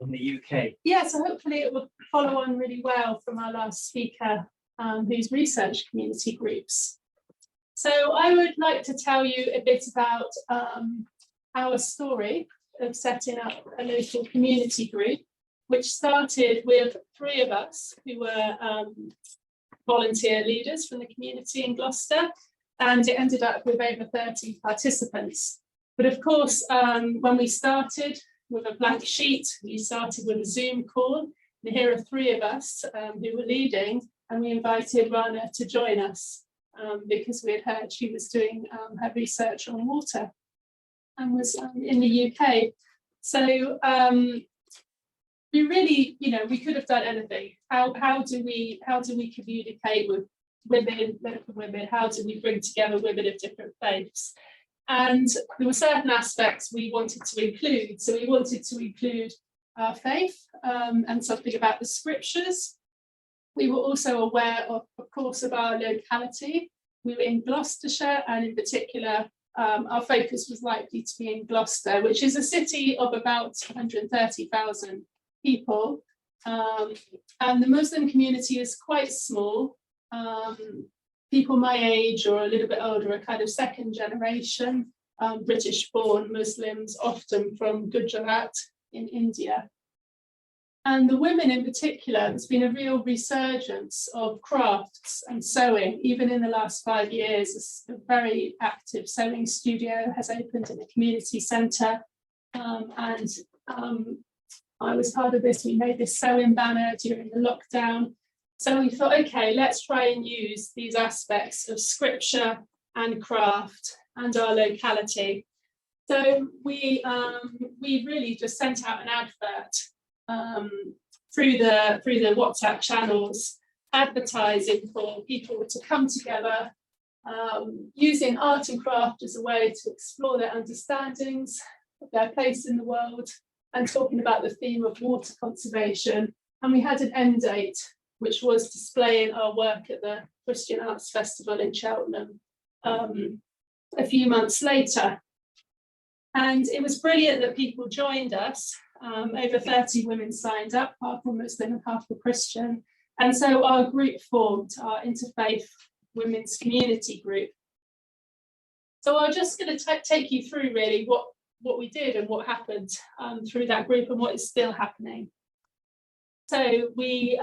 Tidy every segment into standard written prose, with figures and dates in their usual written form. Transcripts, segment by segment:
from the UK. Yeah, so hopefully it will follow on really well from our last speaker, who's researched community groups. So I would like to tell you a bit about our story of setting up a local community group, which started with 3 of us who were volunteer leaders from the community in Gloucester, and it ended up with over 30 participants. But of course, when we started with a blank sheet, we started with a Zoom call, and here are 3 of us who were leading, and we invited Rana to join us because we had heard she was doing her research on water and was in the UK. So we really, we could have done anything. How do we communicate with women, local women? How do we bring together women of different faiths? And there were certain aspects we wanted to include. So we wanted to include our faith and something about the scriptures. We were also aware of course, of our locality. We were in Gloucestershire, and in particular, our focus was likely to be in Gloucester, which is a city of about 130,000 people. And the Muslim community is quite small. People my age or a little bit older are kind of second generation British-born Muslims, often from Gujarat in India. And the women in particular, there's been a real resurgence of crafts and sewing. Even in the last 5 years, a very active sewing studio has opened in the community centre. And I was part of this. We made this sewing banner during the lockdown. So we thought, okay, let's try and use these aspects of scripture and craft and our locality. So we really just sent out an advert through the WhatsApp channels, advertising for people to come together, using art and craft as a way to explore their understandings of their place in the world, and talking about the theme of water conservation. And we had an end date, which was displaying our work at the Christian Arts Festival in Cheltenham a few months later. And it was brilliant that people joined us. Over 30 women signed up, half were Muslim and half were Christian. And so our group formed, our interfaith women's community group. So I'm just going to take you through really what we did and what happened through that group and what is still happening. So we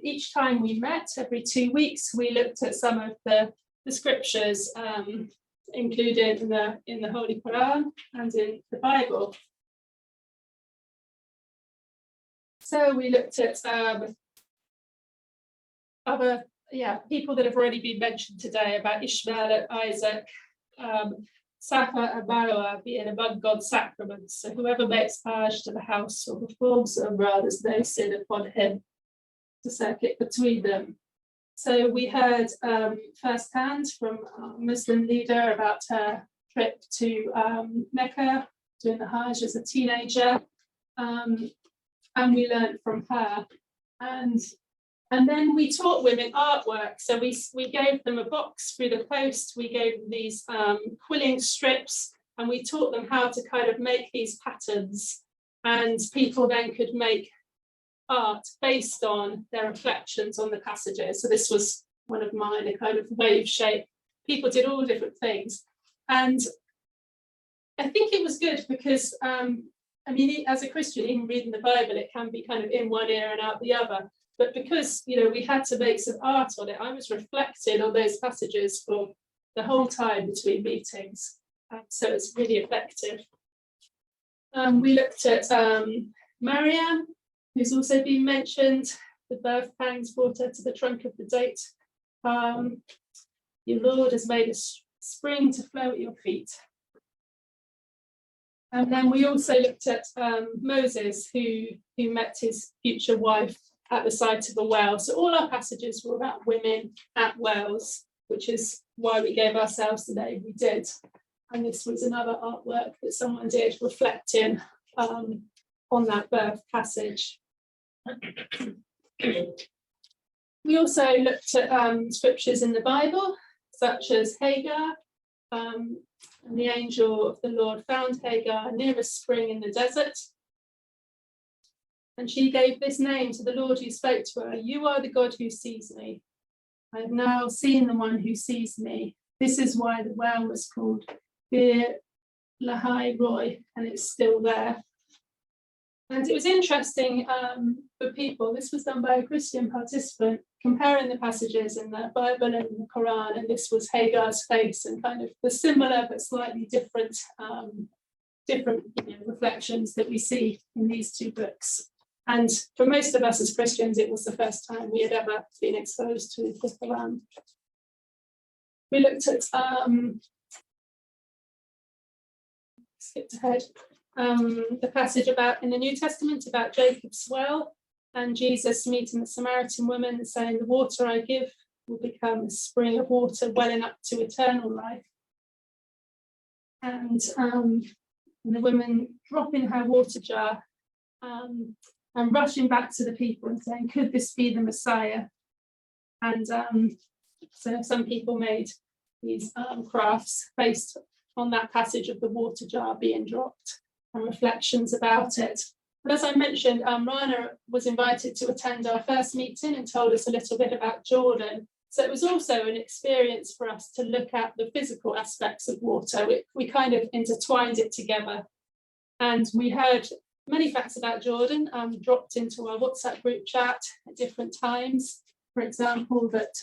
each time we met, every 2 weeks, we looked at some of the scriptures included in the Holy Quran and in the Bible. So we looked at other people that have already been mentioned today, about Ishmael and Isaac, Safa and Marwa being among God's sacraments. So whoever makes Hajj to the house or performs Umrah, there's no sin upon him, to circuit between them. So we heard firsthand from a Muslim leader about her trip to Mecca, doing the Hajj as a teenager. And we learned from her. And then we taught women artwork. So we gave them a box through the post. We gave them these quilling strips, and we taught them how to kind of make these patterns. And people then could make art based on their reflections on the passages. So this was one of mine, a kind of wave shape. People did all different things. And I think it was good because, as a Christian, even reading the Bible, it can be kind of in one ear and out the other. But because, we had to make some art on it, I was reflecting on those passages for the whole time between meetings. So it's really effective. We looked at Mariam, who's also been mentioned. The birth pangs brought her to the trunk of the date. Your Lord has made a spring to flow at your feet. And then we also looked at Moses, who met his future wife at the site of a well. So all our passages were about women at wells, which is why we gave ourselves the name we did. And this was another artwork that someone did reflecting on that birth passage. We also looked at scriptures in the Bible, such as Hagar, and the angel of the Lord found Hagar near a spring in the desert. And she gave this name to the Lord who spoke to her: "You are the God who sees me. I have now seen the one who sees me." This is why the well was called Bir Lahai Roy, and it's still there. And it was interesting for people, this was done by a Christian participant, comparing the passages in the Bible and the Quran, and this was Hagar's face, and kind of the similar but slightly different reflections that we see in these two books. And for most of us as Christians, it was the first time we had ever been exposed to the Quran. We looked at, skipped ahead, the passage about in the New Testament about Jacob's well, and Jesus meeting the Samaritan woman and saying, "The water I give will become a spring of water welling up to eternal life." And the woman dropping her water jar and rushing back to the people and saying, "Could this be the Messiah?" And so some people made these crafts based on that passage of the water jar being dropped and reflections about it. But as I mentioned, Rana was invited to attend our first meeting and told us a little bit about Jordan. So it was also an experience for us to look at the physical aspects of water. We kind of intertwined it together. And we heard many facts about Jordan dropped into our WhatsApp group chat at different times. For example, that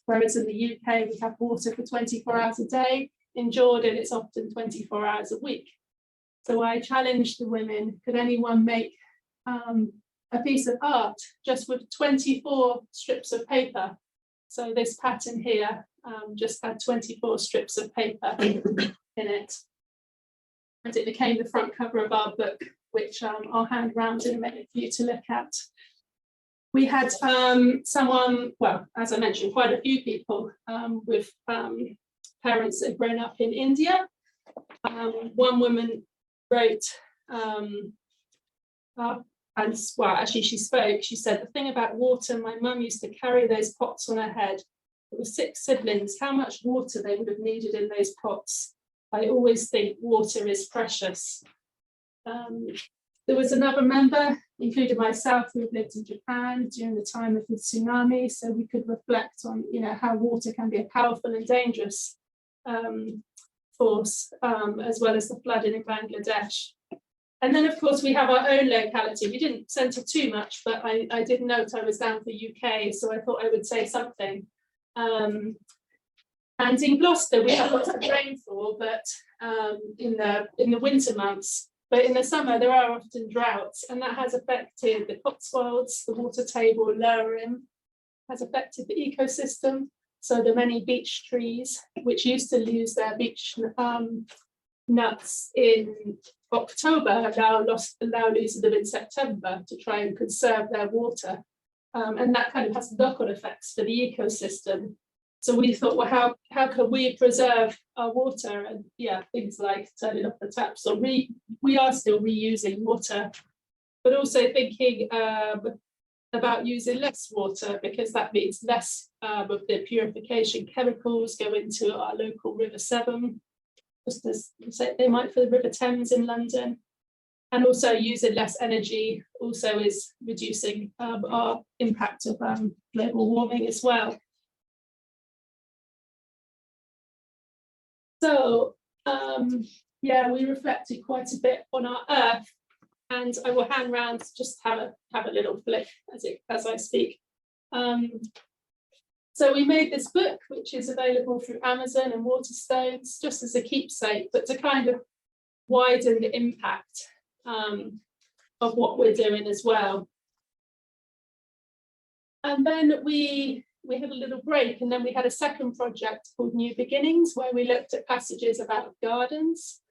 whereas in the UK we have water for 24 hours a day, in Jordan it's often 24 hours a week. So I challenged the women, could anyone make a piece of art just with 24 strips of paper? So this pattern here just had 24 strips of paper in it. And it became the front cover of our book, which I'll hand round in a minute for you to look at. We had someone, well, as I mentioned, quite a few people with parents that had grown up in India. One woman wrote, and well, actually she spoke, she said, "The thing about water, my mum used to carry those pots on her head. There were 6 siblings, how much water they would have needed in those pots. I always think water is precious." There was another member, including myself, who lived in Japan during the time of the tsunami, so we could reflect on, how water can be a powerful and dangerous force, as well as the flooding in Bangladesh. And then, of course, we have our own locality. We didn't centre too much, but I did note I was down for UK, so I thought I would say something. And in Gloucester, we have lots of rainfall, but in the winter months. But in the summer, there are often droughts, and that has affected the Cotswolds, the water table lowering, has affected the ecosystem. So the many beech trees, which used to lose their beech nuts in October, now lose them in September to try and conserve their water. And that kind of has knock-on effects for the ecosystem. So we thought, well, how can we preserve our water? And things like turning off the taps, or we are still reusing water, but also thinking about using less water, because that means less of the purification chemicals go into our local River Severn, just as they might for the River Thames in London. And also using less energy also is reducing our impact of global warming as well. So we reflected quite a bit on our Earth, and I will hand round just have a little flick as I speak. So we made this book, which is available through Amazon and Waterstones, just as a keepsake, but to kind of widen the impact of what we're doing as well. And then we had a little break, and then we had a second project called New Beginnings, where we looked at passages about gardens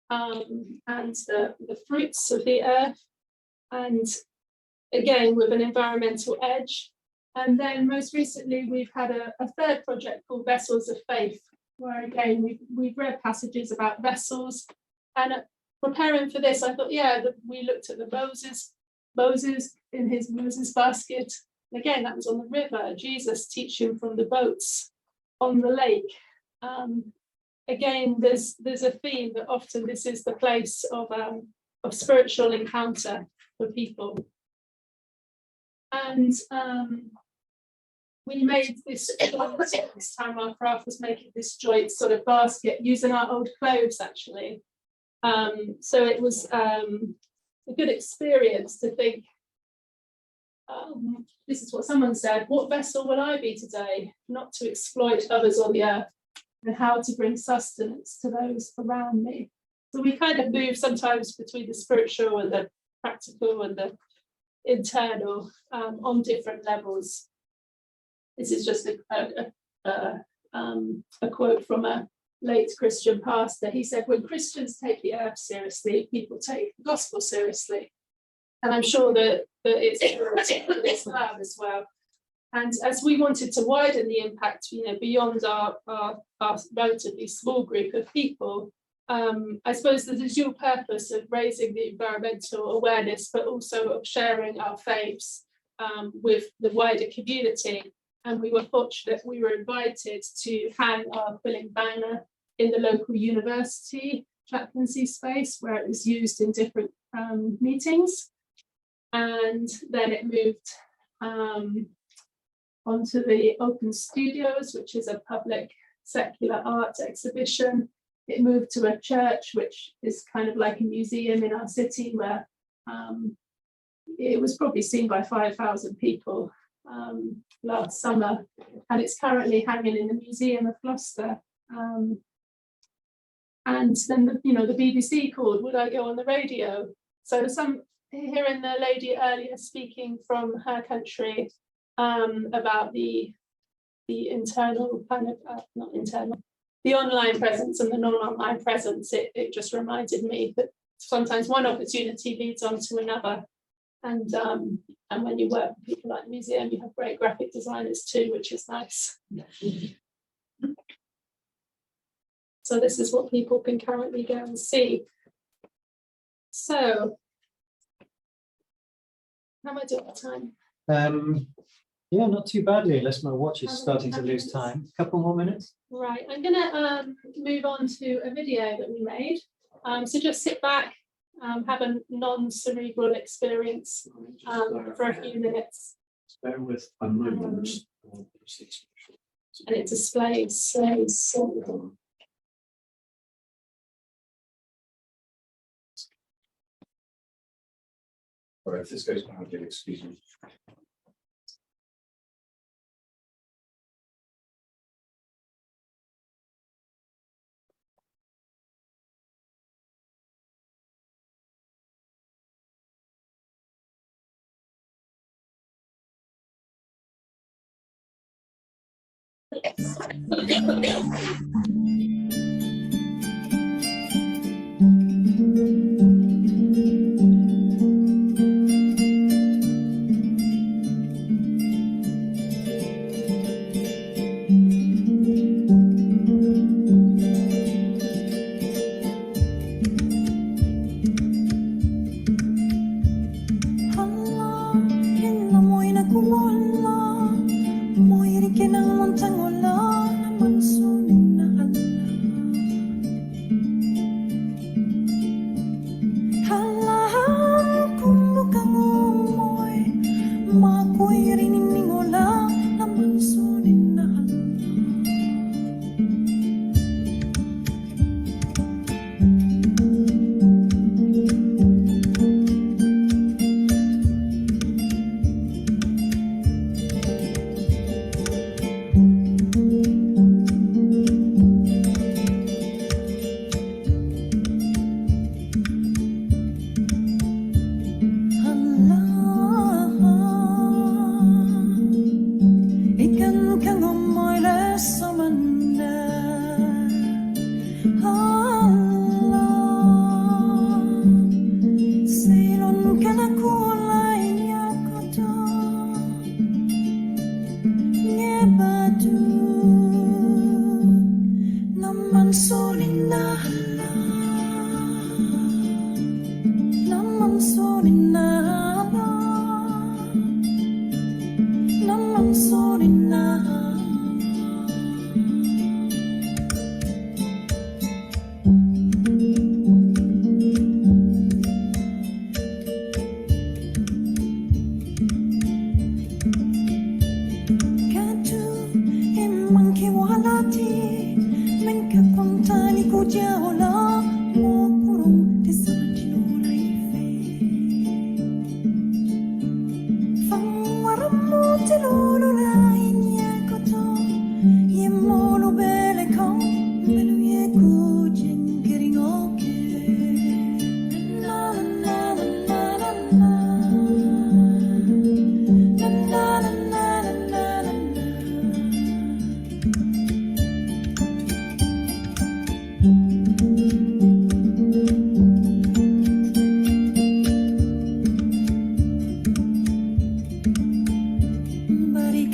and the fruits of the earth, and again with an environmental edge. And then most recently we've had a third project called Vessels of Faith, where again we've read passages about vessels. And preparing for this, I thought, we looked at the Moses in his Moses basket. Again, that was on the river, Jesus teaching from the boats on the lake. Again, there's a theme that often this is the place of spiritual encounter for people. And we made this time our craft was making this joint sort of basket using our old clothes, actually. So it was a good experience to think, this is what someone said, what vessel will I be today? Not to exploit others on the earth, and how to bring sustenance to those around me. So we kind of move sometimes between the spiritual and the practical and the internal on different levels. This is just a quote from a late Christian pastor. He said, when Christians take the earth seriously, people take the gospel seriously. And I'm sure that it's Islam as well. And as we wanted to widen the impact, beyond our relatively small group of people, I suppose there's a dual purpose of raising the environmental awareness, but also of sharing our faiths with the wider community. And we were fortunate we were invited to hang our quilling banner in the local university chaplaincy space, where it was used in different meetings. And then it moved onto the Open Studios, which is a public secular art exhibition. It moved to a church, which is kind of like a museum in our city, where it was probably seen by 5,000 people last summer, and it's currently hanging in the Museum of Gloucester. And then the BBC called, would I go on the radio? So hearing the lady earlier speaking from her country about the internal kind of not internal, the online presence and the non-online presence, it just reminded me that sometimes one opportunity leads on to another. And when you work with people like the museum, you have great graphic designers too, which is nice. So this is what people can currently go and see. So, how am I doing time? Yeah, not too badly, unless my watch is starting to lose time. A couple more minutes. Right, I'm going to move on to a video that we made. So just sit back, have a non-cerebral experience for a few minutes. Bear with a moment. And it displays so. All right, if this goes badly, excuse me.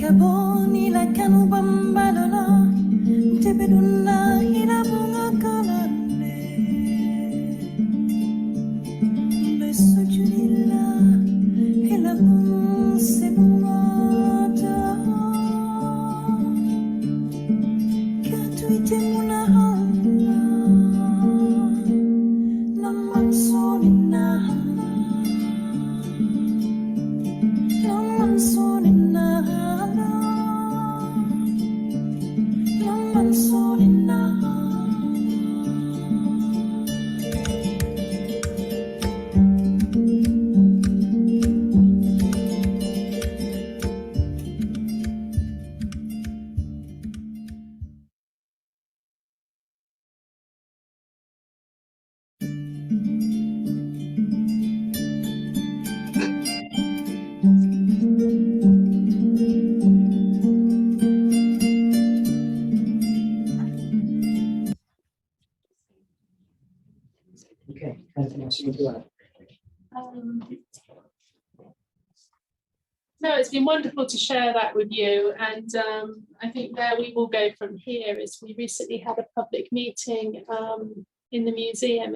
Gaboni la kanu bambalona, tebeduna ina bunga kalane. Besujudila, ila bung sebungata. Katuite muna hala, naman solina. Naman solina hala, naman solina. Okay, anything else you want to add? No, it's been wonderful to share that with you, and I think where we will go from here is we recently had a public meeting in the museum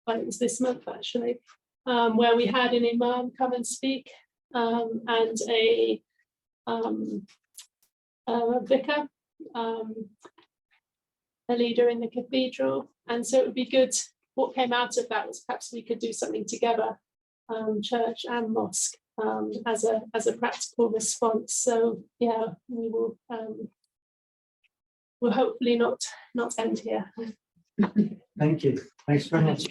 well, it was this month actually, where we had an imam come and speak and a vicar, a leader in the cathedral, and so it would be good. What came out of that was perhaps we could do something together, church and mosque, as a practical response. So yeah, we will will hopefully not end here. Thank you. Thanks very much.